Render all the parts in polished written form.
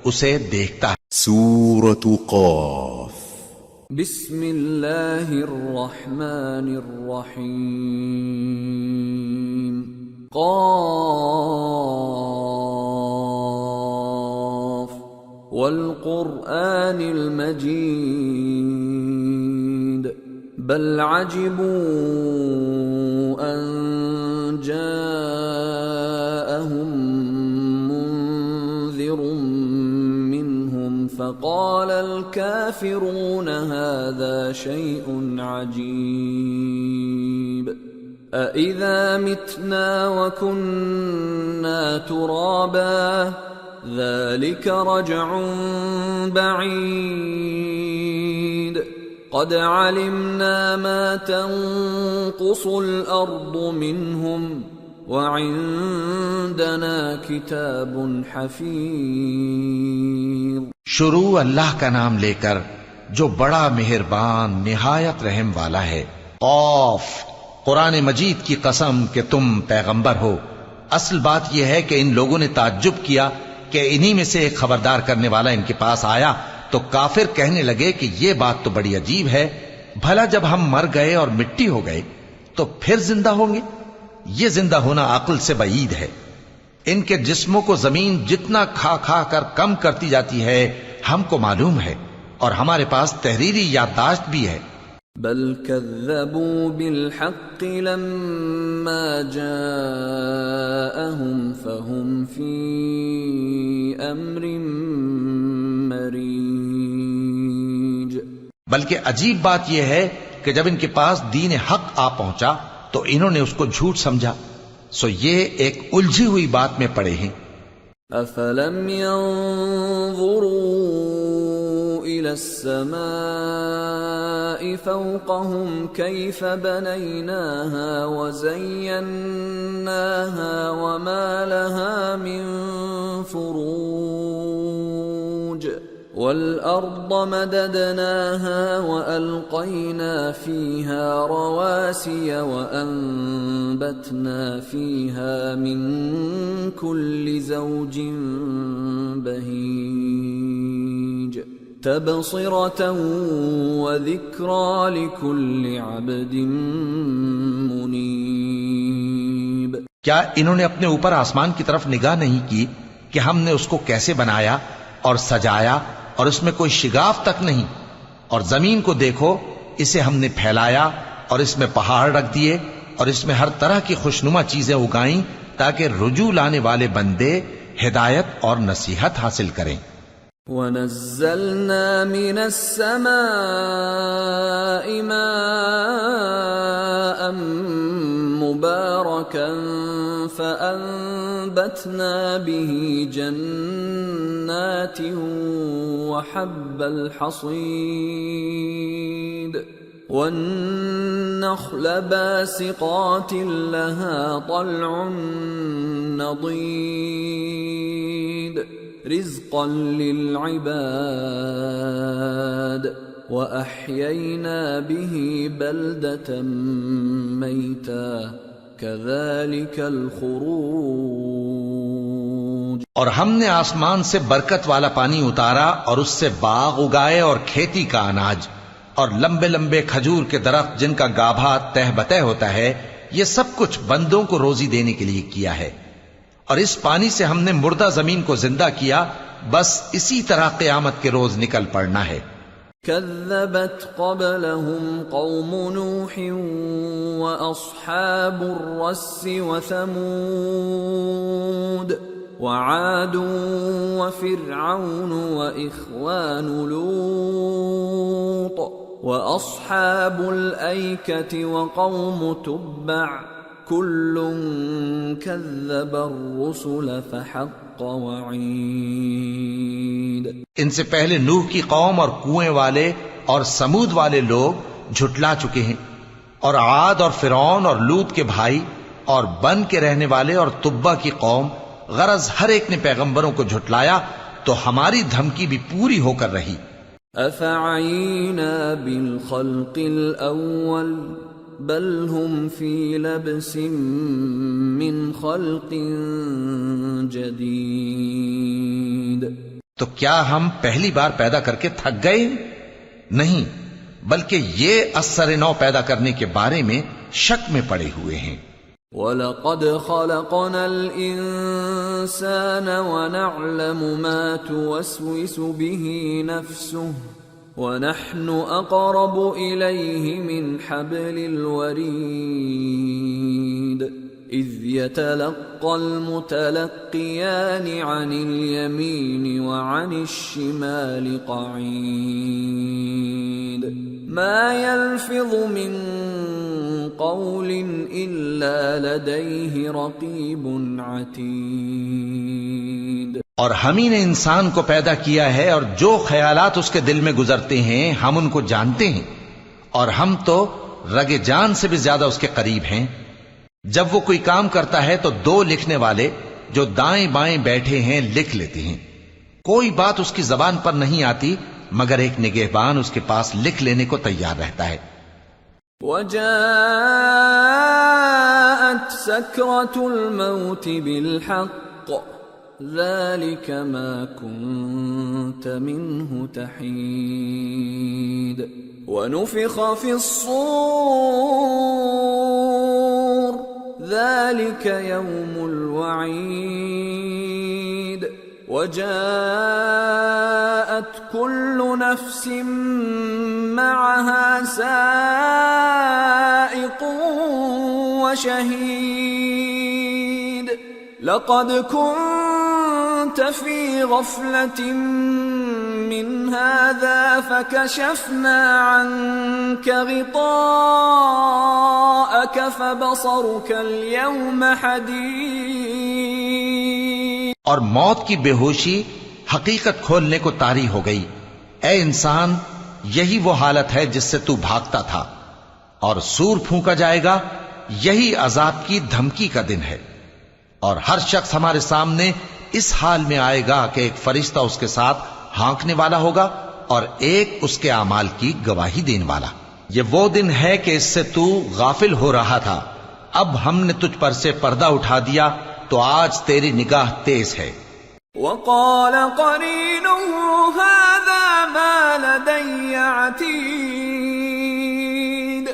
اسے دیکھتا ہے۔ سورۃ قاف۔ بسم اللہ الرحمن الرحیم۔ قاف والقرآن المجید بل عجبوا ان جاءهم منذر منهم فقال الكافرون هذا شيء عجيب أإذا متنا وكنا ترابا ذلك رجع بعيد قد علمنا ما تنقص الأرض منهم وعندنا كتاب حفيظ۔ شروع اللہ کا نام لے کر جو بڑا مہربان نہایت رحم والا ہے۔ قاف، قرآن مجید کی قسم کہ تم پیغمبر ہو۔ اصل بات یہ ہے کہ ان لوگوں نے تعجب کیا کہ انہی میں سے ایک خبردار کرنے والا ان کے پاس آیا تو کافر کہنے لگے کہ یہ بات تو بڑی عجیب ہے، بھلا جب ہم مر گئے اور مٹی ہو گئے تو پھر زندہ ہوں گے؟ یہ زندہ ہونا عقل سے بعید ہے۔ ان کے جسموں کو زمین جتنا کھا کھا کر کم کرتی جاتی ہے ہم کو معلوم ہے، اور ہمارے پاس تحریری یادداشت بھی ہے۔ بل كذبوا بالحق لما جاءهم فهم في امر مريج۔ بلکہ عجیب بات یہ ہے کہ جب ان کے پاس دین حق آ پہنچا تو انہوں نے اس کو جھوٹ سمجھا، سو یہ ایک الجھی ہوئی بات میں پڑے ہیں۔ افلم ينظروا الى السماء فوقهم كيف بنيناها وزيناها وما لها من فروج والأرض مددناها وألقينا فيها رواسي وأنبتنا فيها من كل زوج بهيج تبصرة وذكرى لكل عبد منيب۔ کیا انہوں نے اپنے اوپر آسمان کی طرف نگاہ نہیں کی کہ ہم نے اس کو کیسے بنایا اور سجایا اور اس میں کوئی شگاف تک نہیں؟ اور زمین کو دیکھو، اسے ہم نے پھیلایا اور اس میں پہاڑ رکھ دیے اور اس میں ہر طرح کی خوشنما چیزیں اگائیں تاکہ رجوع لانے والے بندے ہدایت اور نصیحت حاصل کریں۔ وَنَزَّلْنَا مِنَ السَّمَاءِ مَاءً مُبَارَكًا فَأَنبَتْنَا بِهِ جَنَّاتٍ وَحَبَّ الْحَصِيدِ وَالنَّخْلَ بَاسِقَاتٍ لَهَا طَلْعٌ نَضِيدٌ رزقا للعباد وأحيينا به بلدة ميتا كذلك الخروج۔ اور ہم نے آسمان سے برکت والا پانی اتارا اور اس سے باغ اگائے اور کھیتی کا اناج اور لمبے لمبے کھجور کے درخت جن کا گابھا تہ بتہ ہوتا ہے، یہ سب کچھ بندوں کو روزی دینے کے لیے کیا ہے۔ اور اس پانی سے ہم نے مردہ زمین کو زندہ کیا، بس اسی طرح قیامت کے روز نکل پڑنا ہے۔ كذبت قبلهم قوم نوح وأصحاب الرس وثمود وعاد وفرعون وإخوان لوط وأصحاب الأيكة وقوم تبع كل كذب الرسل فحق وعید۔ ان سے پہلے نوح کی قوم اور کنویں والے اور سمود والے لوگ جھٹلا چکے ہیں، اور عاد اور فرعون اور لوط کے بھائی اور بن کے رہنے والے اور تبا کی قوم، غرض ہر ایک نے پیغمبروں کو جھٹلایا تو ہماری دھمکی بھی پوری ہو کر رہی۔ افعینا بالخلق الاول بل هم فی لبس من خلق جدید۔ تو کیا ہم پہلی بار پیدا کر کے تھک گئے؟ نہیں، بلکہ یہ اثر نو پیدا کرنے کے بارے میں شک میں پڑے ہوئے ہیں۔ وَلَقَدْ خَلَقْنَا الْإِنسَانَ وَنَعْلَمُ مَا تُوَسْوِسُ بِهِ نَفْسُهُ وَنَحْنُ أَقْرَبُ إِلَيْهِ مِنْ حَبْلِ الْوَرِيدِ إِذْ يَتَلَقَّى الْمُتَلَقِّيَانِ عَنِ الْيَمِينِ وَعَنِ الشِّمَالِ قَعِيدٌ مَا يَلْفِظُ مِنْ قَوْلٍ إِلَّا لَدَيْهِ رَقِيبٌ عَتِيدٌ۔ اور ہم ہی نے انسان کو پیدا کیا ہے، اور جو خیالات اس کے دل میں گزرتے ہیں ہم ان کو جانتے ہیں، اور ہم تو رگ جان سے بھی زیادہ اس کے قریب ہیں۔ جب وہ کوئی کام کرتا ہے تو دو لکھنے والے جو دائیں بائیں بیٹھے ہیں لکھ لیتے ہیں۔ کوئی بات اس کی زبان پر نہیں آتی مگر ایک نگہبان اس کے پاس لکھ لینے کو تیار رہتا ہے۔ وَجَاءَتْ سَكْرَةُ الْمَوْتِ بِالْحَقِّ ذَلِكَ مَا كُنْتَ مِنْهُ تَحِيدُ وَنُفِخَ فِي الصُّورِ ذَلِكَ يَوْمُ الْوَعِيدِ وَجَاءَتْ كُلُّ نَفْسٍ مَّعَهَا سَائِقٌ وَشَهِيدٌ لَقَدْ كُنْتَ فِي غَفْلَةٍ مِّنْ هَذَا فَكَشَفْنَا عَنْكَ غِطَاءَكَ فَبَصَرُكَ الْيَوْمَ حَدِيدٌ۔ اور موت کی بے ہوشی حقیقت کھولنے کو طاری ہو گئی۔ اے انسان، یہی وہ حالت ہے جس سے تو بھاگتا تھا، اور سور پھونکا جائے گا، یہی عذاب کی دھمکی کا دن ہے۔ اور ہر شخص ہمارے سامنے اس حال میں آئے گا کہ ایک فرشتہ اس کے ساتھ ہانکنے والا ہوگا اور ایک اس کے اعمال کی گواہی دینے والا۔ یہ وہ دن ہے کہ اس سے تو غافل ہو رہا تھا، اب ہم نے تجھ پر سے پردہ اٹھا دیا تو آج تیری نگاہ تیز ہے۔ وَقَالَ قَرِينُهُ هَذَا مَا لَدَيَّ عَتِيدٌ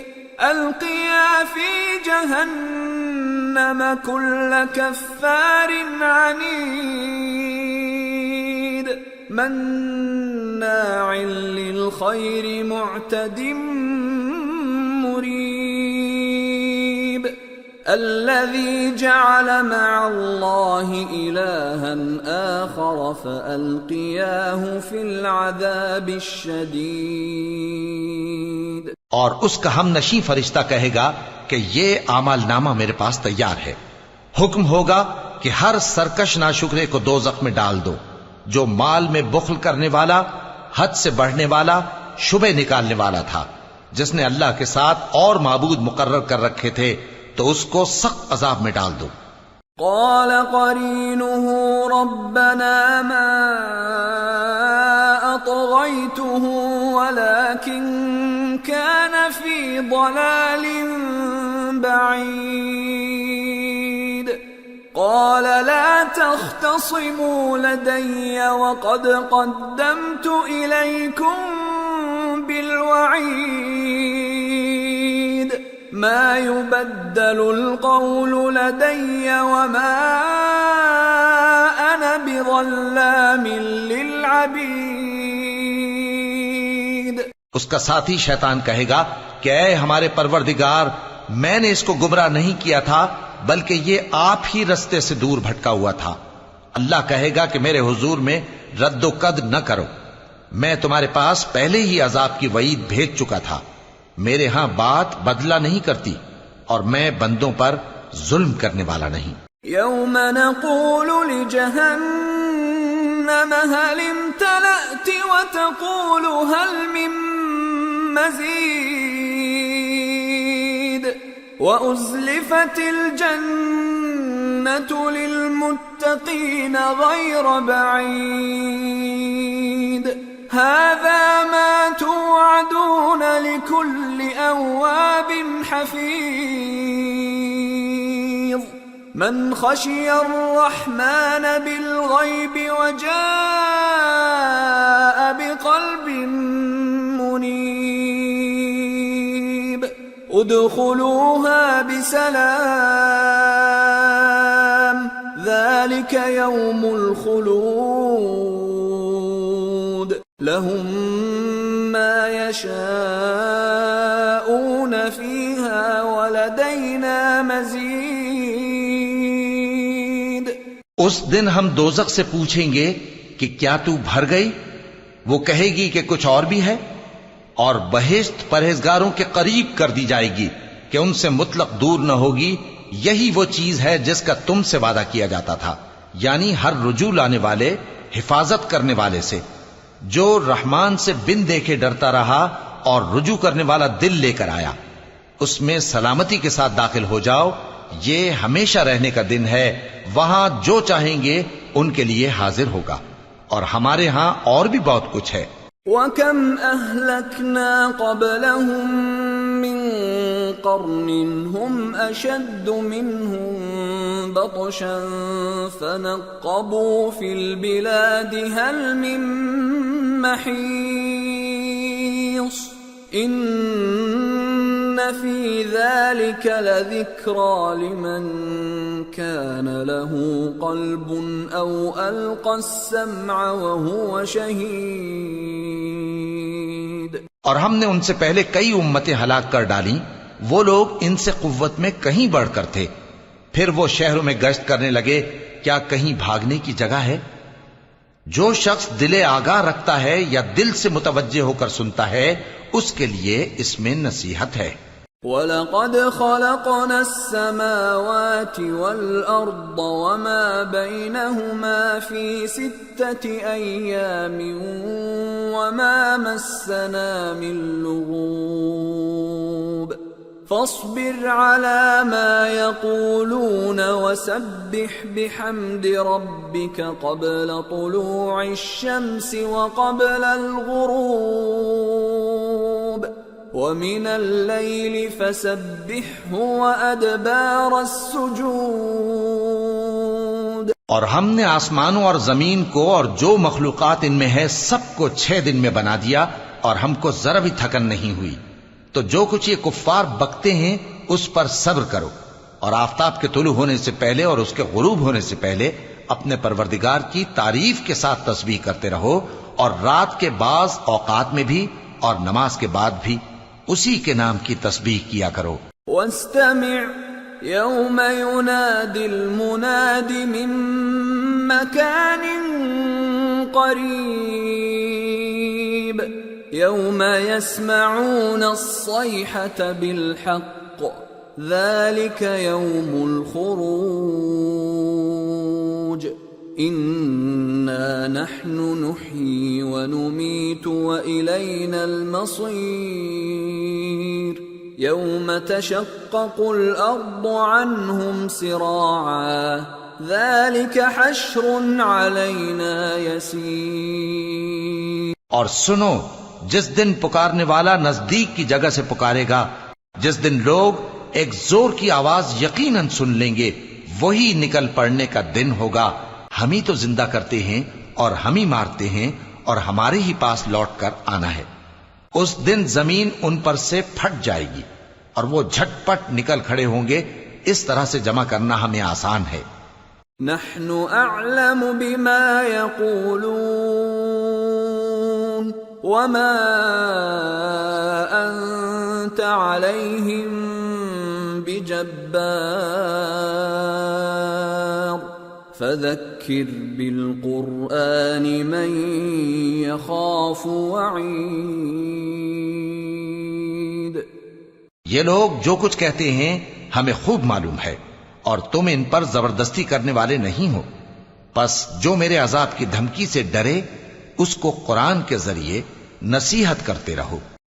أَلْقِيَا فِي جَهَنَّمَ كُلَّ كَفَّارٍ عَنِيدٍ مَّنَّاعٍ لِلْخَيْرِ مُعْتَدٍ مُّرِيبٍ الَّذِي جَعَلَ مَعَ اللَّهِ إِلَٰهًا آخَرَ فَأَلْقِيَاهُ فِي الْعَذَابِ الشَّدِيدِ۔ اور اس کا ہم نشیں فرشتہ کہے گا کہ یہ اعمال نامہ میرے پاس تیار ہے۔ حکم ہوگا کہ ہر سرکش ناشکرے کو دوزخ میں ڈال دو، جو مال میں بخل کرنے والا، حد سے بڑھنے والا، شبہ نکالنے والا تھا، جس نے اللہ کے ساتھ اور معبود مقرر کر رکھے تھے، تو اس کو سخت عذاب میں ڈال دو۔ قال قرينه ربنا ما أطغيته ولكن كان في ضلال بعيد قال لا تختصموا لدي وقد قدمت إليكم بالوعيد ما يبدل القول لدي وما أنا بظلام للعبيد۔ اس کا ساتھی شیطان کہے گا کہ اے ہمارے پروردگار، میں نے اس کو گمراہ نہیں کیا تھا بلکہ یہ آپ ہی رستے سے دور بھٹکا ہوا تھا۔ اللہ کہے گا کہ میرے حضور میں رد و قد نہ کرو، میں تمہارے پاس پہلے ہی عذاب کی وعید بھیج چکا تھا۔ میرے ہاں بات بدلہ نہیں کرتی اور میں بندوں پر ظلم کرنے والا نہیں۔ یوم نقول لجہنم هل امتلأت وتقول هل من مزید وأزلفت الجنة للمتقين غير بعيد هذا ما توعدون لكل أواب حفيظ من خشي الرحمن بالغيب وجاء بالافق المبين۔ اور اس کا ہم نشیں فرشتہ کہے گا کہ اے ہمارے پروردگار، میں نے اس کو گمراہ نہیں کیا تھا بلکہ یہ آپ ہی رستے سے دور بھٹکا ہوا تھا۔ اللہ کہے گا کہ میرے حضور میں رد و قد نہ کرو، میں تمہارے پاس پہلے ہی عذاب کی وعید بھیج چکا تھا۔ من خشي الرحمن بالغيب وجاء ادخلوها بسلام ذلك يوم الخلود لهم ما يشاءون فيها ولدينا مزید. اس دن ہم دوزخ سے پوچھیں گے کہ کیا تو بھر گئی؟ وہ کہے گی کہ کچھ اور بھی ہے، اور بہشت پرہیزگاروں کے قریب کر دی جائے گی کہ ان سے مطلق دور نہ ہوگی. یہی وہ چیز ہے جس کا تم سے وعدہ کیا جاتا تھا، یعنی ہر رجوع لانے والے، حفاظت کرنے والے سے، جو رحمان سے بن دیکھے ڈرتا رہا اور رجوع کرنے والا دل لے کر آیا، اس میں سلامتی کے ساتھ داخل ہو جاؤ. یہ ہمیشہ رہنے کا دن ہے، وہاں جو چاہیں گے ان کے لیے حاضر ہوگا، اور ہمارے ہاں اور بھی بہت کچھ ہے. وَكَمْ أَهْلَكْنَا قَبْلَهُمْ مِنْ قَرْنٍ هُمْ أَشَدُّ مِنْهُمْ بَطْشًا فَنَقَّبُوا فِي الْبِلَادِ هَلْ مِنْ مَحِيصٍ إِنَّ فِي ذَلِكَ لَذِكْرَى لِمَنْ كَانَ لَهُ قَلْبٌ أَوْ أَلْقَى السَّمْعَ وَهُوَ شَهِيدٌ. اور ہم نے ان سے پہلے کئی امتیں ہلاک کر ڈالیں، وہ لوگ ان سے قوت میں کہیں بڑھ کر تھے. پھر وہ شہروں میں گشت کرنے لگے، کیا کہیں بھاگنے کی جگہ ہے؟ جو شخص دل آگاہ رکھتا ہے یا دل سے متوجہ ہو کر سنتا ہے، اس کے لیے اس میں نصیحت ہے. وَلَقَدْ خَلَقْنَا السَّمَاوَاتِ وَالْأَرْضَ وَمَا بَيْنَهُمَا فِي 6 أَيَّامٍ وَمَا مَسَّنَا مِن لُغُوبٍ فَاصْبِرْ عَلَى مَا يَقُولُونَ وَسَبِّحْ بِحَمْدِ رَبِّكَ قَبْلَ طُلُوعِ الشَّمْسِ وَقَبْلَ الْغُرُوبِ وَمِنَ اللَّيْلِ فَسَبِّحْهُ وَأَدْبَارَ السُّجُودِ. اور ہم نے آسمانوں اور زمین کو اور جو مخلوقات ان میں ہے سب کو 6 دن میں بنا دیا، اور ہم کو ذرا بھی تھکن نہیں ہوئی. تو جو کچھ یہ کفار بکتے ہیں اس پر صبر کرو، اور آفتاب کے طلوع ہونے سے پہلے اور اس کے غروب ہونے سے پہلے اپنے پروردگار کی تعریف کے ساتھ تسبیح کرتے رہو، اور رات کے بعض اوقات میں بھی اور نماز کے بعد بھی اسی کے نام کی تسبیح کیا کرو. وَاسْتَمِعْ يَوْمَ يُنَادِ الْمُنَادِ مِن مَّكَانٍ قَرِيبٍ يَوْمَ يَسْمَعُونَ الصَّيْحَةَ بِالْحَقِّ ذَلِكَ يَوْمُ الْخُرُوجِ إِنَّا نَحْنُ نُحْيِي وَنُمِيتُ وَإِلَيْنَا الْمَصِيرُ يَوْمَ تَشَقَّقُ الْأَرْضُ عَنْهُمْ سِرَاعًا ذَلِكَ حَشْرٌ عَلَيْنَا يَسِيرٌ. اور سنو، جس دن پکارنے والا نزدیک کی جگہ سے پکارے گا، جس دن لوگ ایک زور کی آواز یقیناً سن لیں گے، وہی نکل پڑنے کا دن ہوگا. ہم ہی تو زندہ کرتے ہیں اور ہم ہی مارتے ہیں، اور ہمارے ہی پاس لوٹ کر آنا ہے. اس دن زمین ان پر سے پھٹ جائے گی اور وہ جھٹ پٹ نکل کھڑے ہوں گے. اس طرح سے جمع کرنا ہمیں آسان ہے. نحن اعلم بما يقولون وما انت عليهم بجبار فذكر بالقرآن من يخاف وعيد. یہ لوگ جو کچھ کہتے ہیں ہمیں خوب معلوم ہے، اور تم ان پر زبردستی کرنے والے نہیں ہو. پس جو میرے عذاب کی دھمکی سے ڈرے اس کو قرآن کے ذریعے نصیحت کرتے رہو.